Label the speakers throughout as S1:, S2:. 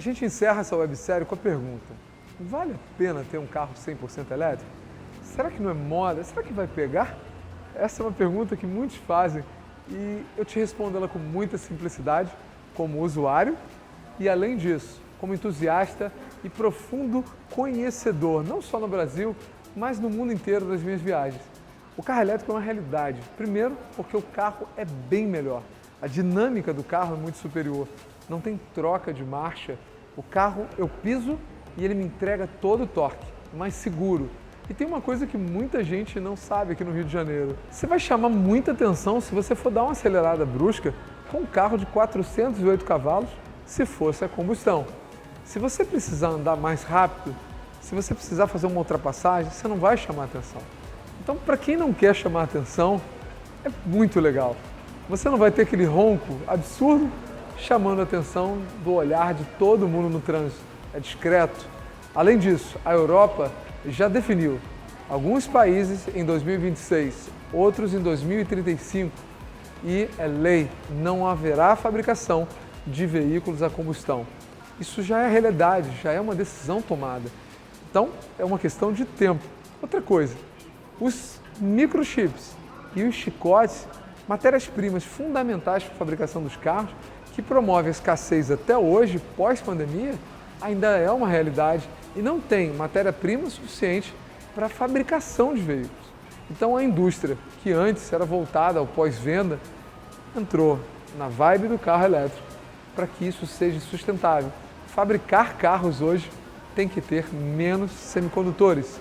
S1: A gente encerra essa websérie com a pergunta: vale a pena ter um carro 100% elétrico? Será que não é moda? Será que vai pegar? Essa é uma pergunta que muitos fazem e eu te respondo ela com muita simplicidade, como usuário e, além disso, como entusiasta e profundo conhecedor, não só no Brasil, mas no mundo inteiro das minhas viagens. O carro elétrico é uma realidade. Primeiro, porque o carro é bem melhor. A dinâmica do carro é muito superior. Não tem troca de marcha. O carro eu piso e ele me entrega todo o torque, mais seguro. E tem uma coisa que muita gente não sabe aqui no Rio de Janeiro. Você vai chamar muita atenção se você for dar uma acelerada brusca com um carro de 408 cavalos, se fosse a combustão. Se você precisar andar mais rápido, se você precisar fazer uma ultrapassagem, você não vai chamar atenção. Então, para quem não quer chamar atenção, é muito legal. Você não vai ter aquele ronco absurdo chamando a atenção do olhar de todo mundo no trânsito. É discreto. Além disso, a Europa já definiu alguns países em 2026, outros em 2035 e é lei, não haverá fabricação de veículos a combustão. Isso já é realidade, já é uma decisão tomada. Então, é uma questão de tempo. Outra coisa, os microchips e os chicotes, matérias-primas fundamentais para a fabricação dos carros, que promove a escassez até hoje, pós-pandemia, ainda é uma realidade e não tem matéria-prima suficiente para a fabricação de veículos. Então a indústria, que antes era voltada ao pós-venda, entrou na vibe do carro elétrico para que isso seja sustentável. Fabricar carros hoje tem que ter menos semicondutores,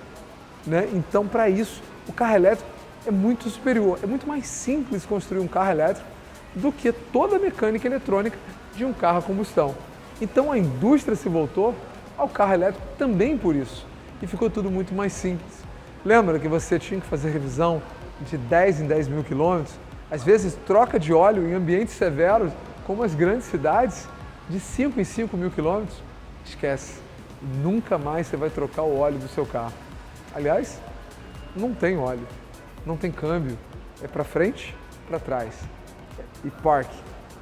S1: né? Então, para isso, o carro elétrico é muito superior. É muito mais simples construir um carro elétrico do que toda a mecânica eletrônica de um carro a combustão. Então, a indústria se voltou ao carro elétrico também por isso. E ficou tudo muito mais simples. Lembra que você tinha que fazer revisão de 10 em 10 mil quilômetros? Às vezes, troca de óleo em ambientes severos, como as grandes cidades, de 5 em 5 mil quilômetros? Esquece. Nunca mais você vai trocar o óleo do seu carro. Aliás, não tem óleo, não tem câmbio. É para frente, para trás. E parque,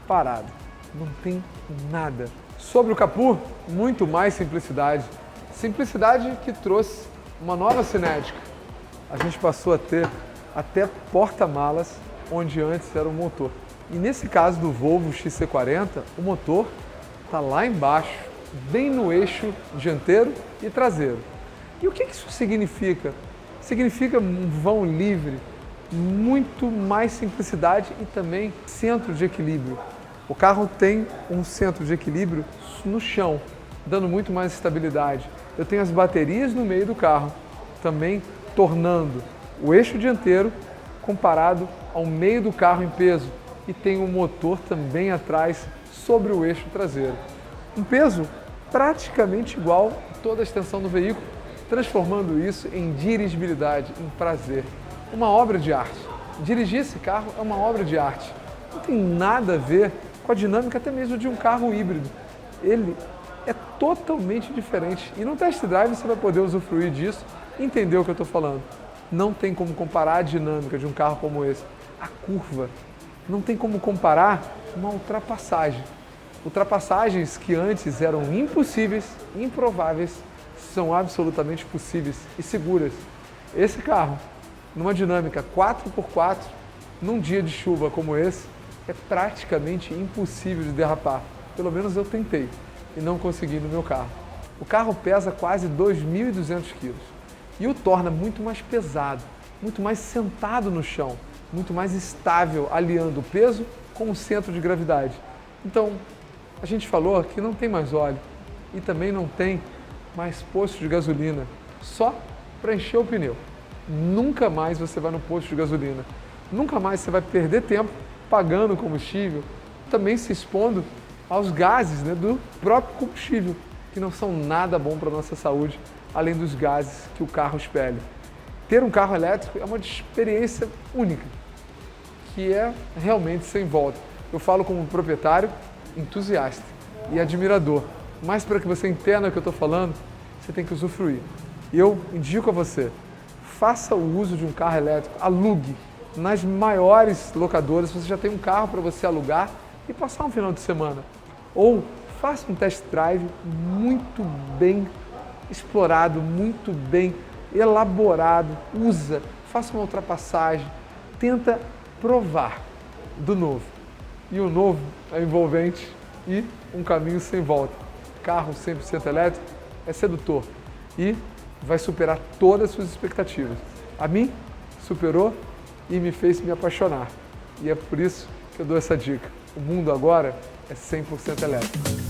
S1: parado. Não tem nada. Sobre o capô, muito mais simplicidade. Simplicidade que trouxe uma nova cinética. A gente passou a ter até porta-malas, onde antes era o motor. E nesse caso do Volvo XC40, o motor está lá embaixo, bem no eixo dianteiro e traseiro. E o que isso significa? Significa um vão livre, muito mais simplicidade e também centro de equilíbrio. O carro tem um centro de equilíbrio no chão, dando muito mais estabilidade. Eu tenho as baterias no meio do carro, também tornando o eixo dianteiro comparado ao meio do carro em peso e tem um motor também atrás sobre o eixo traseiro. Um peso praticamente igual a toda a extensão do veículo, transformando isso em dirigibilidade, em prazer. Uma obra de arte. Dirigir esse carro é uma obra de arte. Não tem nada a ver com a dinâmica até mesmo de um carro híbrido. Ele é totalmente diferente. E no test drive você vai poder usufruir disso e entender o que eu estou falando. Não tem como comparar a dinâmica de um carro como esse. A curva. Não tem como comparar uma ultrapassagem. Ultrapassagens que antes eram impossíveis, improváveis, são absolutamente possíveis e seguras. Esse carro, numa dinâmica 4x4, num dia de chuva como esse, é praticamente impossível de derrapar. Pelo menos eu tentei e não consegui no meu carro. O carro pesa quase 2.200 quilos e o torna muito mais pesado, muito mais sentado no chão, muito mais estável, aliando o peso com o centro de gravidade. Então, a gente falou que não tem mais óleo e também não tem mais posto de gasolina, só para encher o pneu. Nunca mais você vai no posto de gasolina, nunca mais você vai perder tempo pagando combustível, também se expondo aos gases, né, do próprio combustível, que não são nada bom para a nossa saúde, além dos gases que o carro expele. Ter um carro elétrico é uma experiência única, que é realmente sem volta. Eu falo como proprietário, entusiasta e admirador, mas para que você entenda o que eu estou falando, você tem que usufruir. E eu indico a você, faça o uso de um carro elétrico, alugue nas maiores locadoras, você já tem um carro para você alugar e passar um final de semana. Ou faça um test drive muito bem explorado, muito bem elaborado, faça uma ultrapassagem, tenta provar do novo. E o novo é envolvente e um caminho sem volta. Carro 100% elétrico é sedutor e vai superar todas as suas expectativas. A mim, superou e me fez me apaixonar. E é por isso que eu dou essa dica. O mundo agora é 100% elétrico.